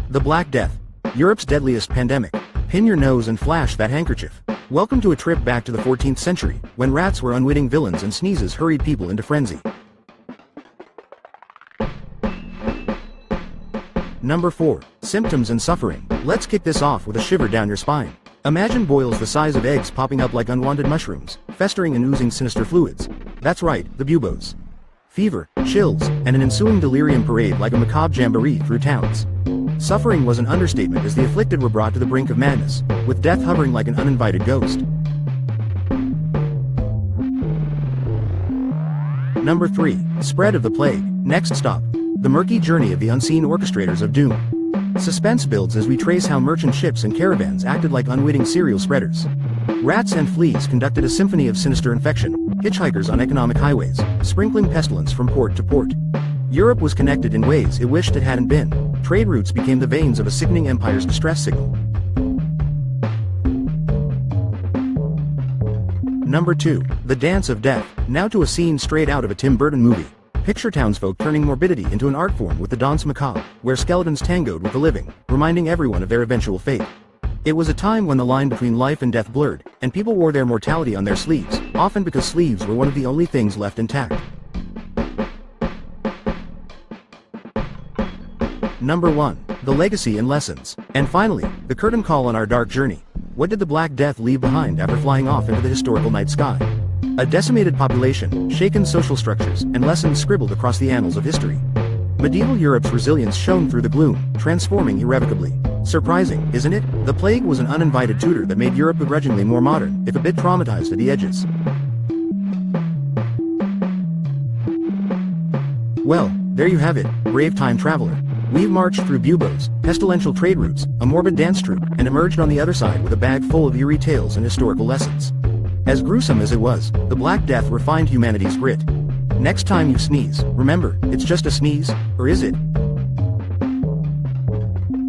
The Black Death. Europe's deadliest pandemic. Pin your nose and flash that handkerchief. Welcome to a trip back to the 14th century, when rats were unwitting villains and sneezes hurried people into frenzy. Number 4. Symptoms and suffering. Let's kick this off with a shiver down your spine. Imagine boils the size of eggs popping up like unwanted mushrooms, festering and oozing sinister fluids. That's right, the buboes. Fever, chills, and an ensuing delirium parade like a macabre jamboree through towns. Suffering was an understatement as the afflicted were brought to the brink of madness, with death hovering like an uninvited ghost. Number 3. Spread of the plague. Next stop. The murky journey of the unseen orchestrators of doom. Suspense builds as we trace how merchant ships and caravans acted like unwitting serial spreaders. Rats and fleas conducted a symphony of sinister infection, hitchhikers on economic highways, sprinkling pestilence from port to port. Europe was connected in ways it wished it hadn't been. Trade routes became the veins of a sickening empire's distress signal. Number 2. The Dance of Death. Now to a scene straight out of a Tim Burton movie. Picture townsfolk turning morbidity into an art form with the danse macabre, where skeletons tangoed with the living, reminding everyone of their eventual fate. It was a time when the line between life and death blurred, and people wore their mortality on their sleeves, often because sleeves were one of the only things left intact. Number 1. The Legacy and Lessons. And finally, the curtain call on our dark journey. What did the Black Death leave behind after flying off into the historical night sky? A decimated population, shaken social structures, and lessons scribbled across the annals of history. Medieval Europe's resilience shone through the gloom, transforming irrevocably. Surprising, isn't it? The plague was an uninvited tutor that made Europe begrudgingly more modern, if a bit traumatized at the edges. Well, there you have it, brave time traveler. We've marched through buboes, pestilential trade routes, a morbid dance troupe, and emerged on the other side with a bag full of eerie tales and historical lessons. As gruesome as it was, the Black Death refined humanity's grit. Next time you sneeze, remember, it's just a sneeze, or is it?